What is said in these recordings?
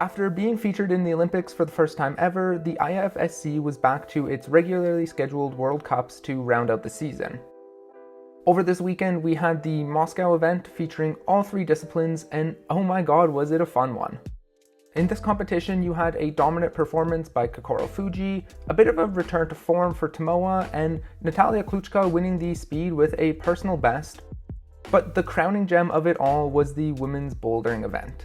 After being featured in the Olympics for the first time ever, the IFSC was back to its regularly scheduled World Cups to round out the season. Over this weekend, we had the Moscow event featuring all 3 disciplines, and oh my god, was it a fun one. In this competition, you had a dominant performance by Kokoro Fuji, a bit of a return to form for Tomoa, and Natalia Grossman winning the speed with a personal best. But the crowning gem of it all was the women's bouldering event.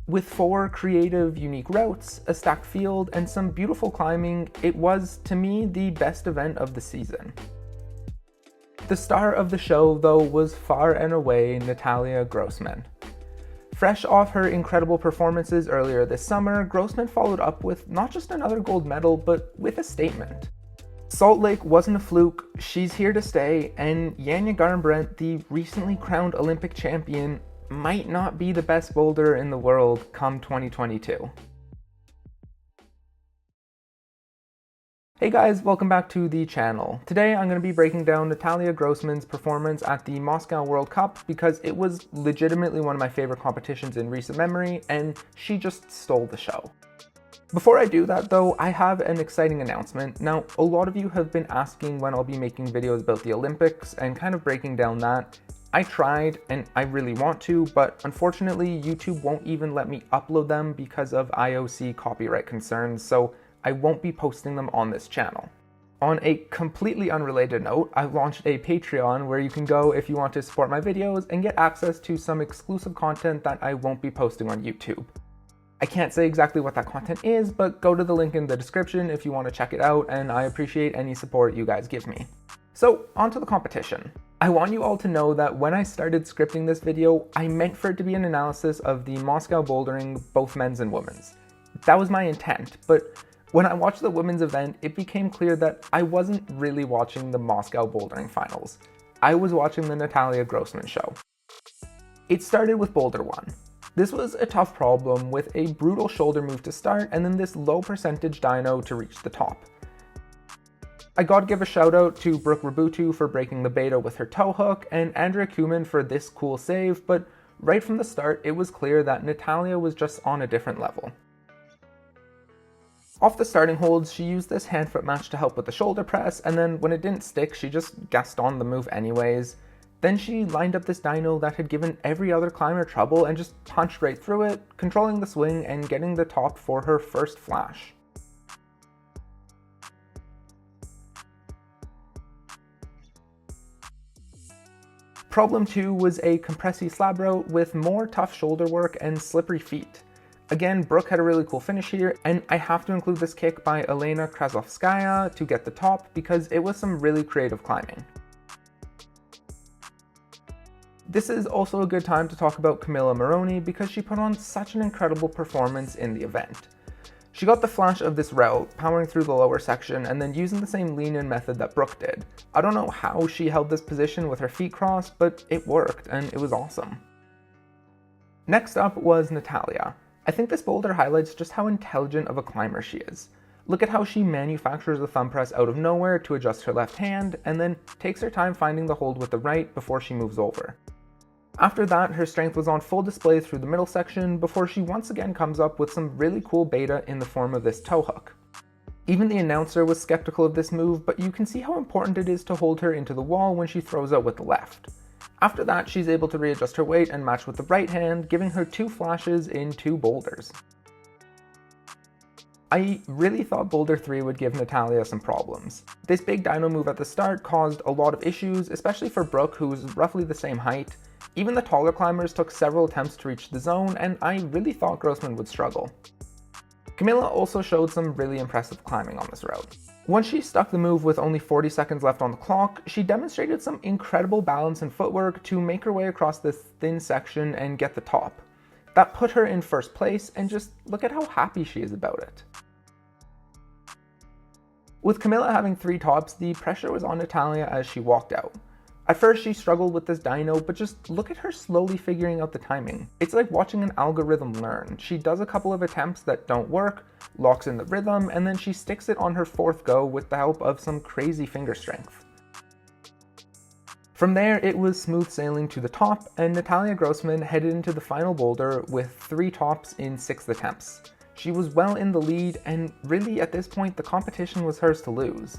With 4 creative, unique routes, a stacked field, and some beautiful climbing, it was, to me, the best event of the season. The star of the show, though, was far and away Natalia Grossman. Fresh off her incredible performances earlier this summer, Grossman followed up with not just another gold medal, but with a statement. Salt Lake wasn't a fluke, she's here to stay, and Yanya Garnbret, the recently crowned Olympic champion, might not be the best boulder in the world come 2022. Hey guys, welcome back to the channel. Today I'm going to be breaking down Natalia Grossman's performance at the Moscow World Cup because it was legitimately one of my favorite competitions in recent memory, and she just stole the show. Before I do that though, I have an exciting announcement. Now, a lot of you have been asking when I'll be making videos about the Olympics and kind of breaking down that. I tried, and I really want to, but unfortunately YouTube won't even let me upload them because of IOC copyright concerns, so I won't be posting them on this channel. On a completely unrelated note, I launched a Patreon where you can go if you want to support my videos and get access to some exclusive content that I won't be posting on YouTube. I can't say exactly what that content is, but go to the link in the description if you want to check it out, and I appreciate any support you guys give me. So, on to the competition. I want you all to know that when I started scripting this video, I meant for it to be an analysis of the Moscow bouldering, both men's and women's. That was my intent, but when I watched the women's event, it became clear that I wasn't really watching the Moscow bouldering finals. I was watching the Natalia Grossman show. It started with Boulder 1. This was a tough problem with a brutal shoulder move to start and then this low percentage dyno to reach the top. I gotta give a shout out to BROOKE RABOUTOU for breaking the beta with her toe hook and Andrea Kuman for this cool save, but right from the start it was clear that Natalia was just on a different level. Off the starting holds, she used this hand-foot match to help with the shoulder press, and then when it didn't stick, she just guessed on the move anyways. Then she lined up this dyno that had given every other climber trouble and just punched right through it, controlling the swing and getting the top for her first flash. Problem 2 was a compressy slab route with more tough shoulder work and slippery feet. Again, Brooke had a really cool finish here, and I have to include this kick by Elena Krasovskaya to get the top because it was some really creative climbing. This is also a good time to talk about CAMILLA MORONI because she put on such an incredible performance in the event. She got the flash of this route, powering through the lower section and then using the same lean-in method that Brooke did. I don't know how she held this position with her feet crossed, but it worked and it was awesome. Next up was Natalia. I think this boulder highlights just how intelligent of a climber she is. Look at how she manufactures a thumb press out of nowhere to adjust her left hand, and then takes her time finding the hold with the right before she moves over. After that, her strength was on full display through the middle section before she once again comes up with some really cool beta in the form of this toe hook. Even the announcer was skeptical of this move, but you can see how important it is to hold her into the wall when she throws out with the left. After that, she's able to readjust her weight and match with the right hand, giving her 2 flashes in 2 boulders. I really thought Boulder 3 would give Natalia some problems. This big dyno move at the start caused a lot of issues, especially for Brooke, who was roughly the same height. Even the taller climbers took several attempts to reach the zone, and I really thought Grossman would struggle. CAMILLA also showed some really impressive climbing on this route. Once she stuck the move with only 40 seconds left on the clock, she demonstrated some incredible balance and footwork to make her way across this thin section and get the top. That put her in first place, and just look at how happy she is about it. With CAMILLA having 3 tops, the pressure was on Natalia as she walked out. At first she struggled with this dyno, but just look at her slowly figuring out the timing. It's like watching an algorithm learn. She does a couple of attempts that don't work, locks in the rhythm, and then she sticks it on her 4th go with the help of some crazy finger strength. From there, it was smooth sailing to the top, and Natalia Grossman headed into the final boulder with 3 tops in 6 attempts. She was well in the lead, and really at this point the competition was hers to lose.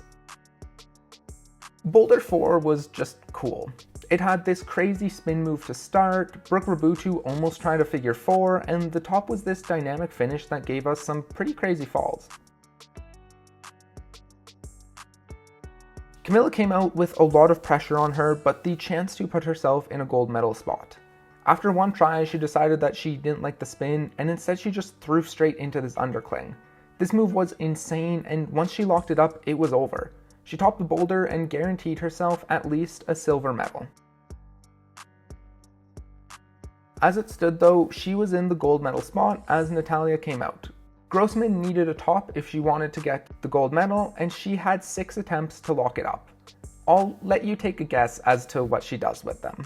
Boulder 4 was just cool. It had this crazy spin move to start, BROOKE RABOUTOU almost tried a figure 4, and the top was this dynamic finish that gave us some pretty crazy falls. CAMILLA came out with a lot of pressure on her, but the chance to put herself in a gold medal spot. After one try, she decided that she didn't like the spin, and instead she just threw straight into this undercling. This move was insane, and once she locked it up, it was over. She topped the boulder and guaranteed herself at least a silver medal. As it stood though, she was in the gold medal spot as Natalia came out. Grossman needed a top if she wanted to get the gold medal, and she had 6 attempts to lock it up. I'll let you take a guess as to what she does with them.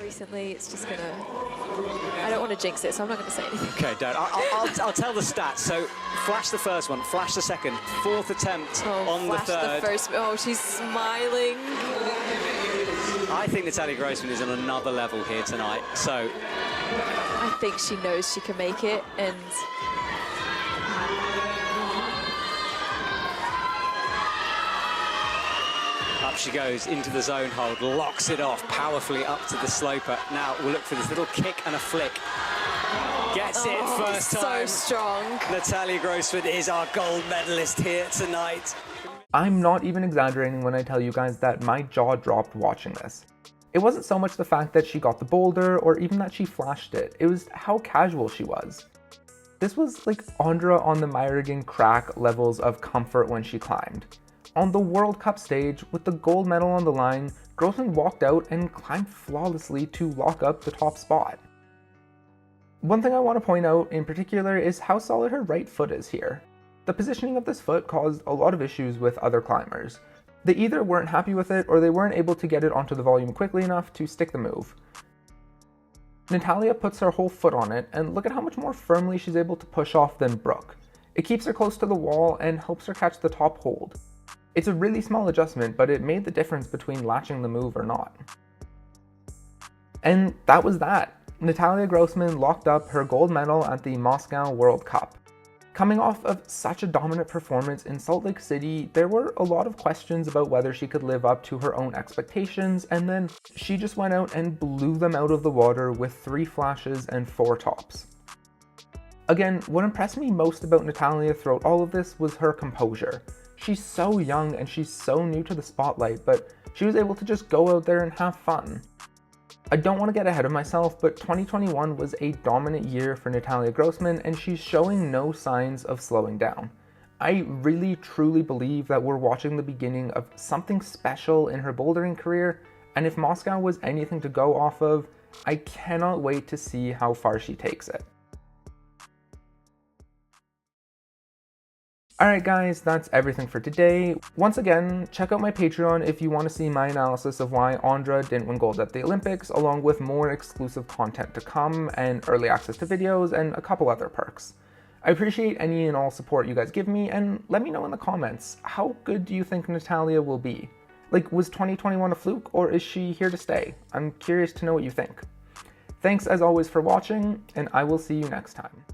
Recently, it's just gonna... I don't want to jinx it, so I'm not going to say anything. Okay, Dad, I'll tell the stats. So, flash the first one, flash the second, 4th attempt on the third. Oh, she's smiling. I think Natalia Grossman is on another level here tonight, so... I think she knows she can make it, and... Up she goes into the zone hold, locks it off powerfully up to the sloper. Now we'll look for this little kick and a flick. Gets it first time. So strong. Natalia Grossman is our gold medalist here tonight. I'm not even exaggerating when I tell you guys that my jaw dropped watching this. It wasn't so much the fact that she got the boulder or even that she flashed it, it was how casual she was. This was like Andra on the Myrigan crack levels of comfort when she climbed. On the World Cup stage, with the gold medal on the line, Grossman walked out and climbed flawlessly to lock up the top spot. One thing I want to point out in particular is how solid her right foot is here. The positioning of this foot caused a lot of issues with other climbers. They either weren't happy with it or they weren't able to get it onto the volume quickly enough to stick the move. Natalia puts her whole foot on it, and look at how much more firmly she's able to push off than BROOKE. It keeps her close to the wall and helps her catch the top hold. It's a really small adjustment, but it made the difference between latching the move or not. And that was that. Natalia Grossman locked up her gold medal at the Moscow World Cup. Coming off of such a dominant performance in Salt Lake City, there were a lot of questions about whether she could live up to her own expectations, and then she just went out and blew them out of the water with 3 flashes and 4 tops. Again, what impressed me most about Natalia throughout all of this was her composure. She's so young and she's so new to the spotlight, but she was able to just go out there and have fun. I don't want to get ahead of myself, but 2021 was a dominant year for Natalia Grossman, and she's showing no signs of slowing down. I really truly believe that we're watching the beginning of something special in her bouldering career, and if Moscow was anything to go off of, I cannot wait to see how far she takes it. Alright guys, that's everything for today. Once again, check out my Patreon if you want to see my analysis of why Andra didn't win gold at the Olympics, along with more exclusive content to come and early access to videos and a couple other perks. I appreciate any and all support you guys give me, and let me know in the comments, how good do you think Natalia will be? Like, was 2021 a fluke, or is she here to stay? I'm curious to know what you think. Thanks as always for watching, and I will see you next time.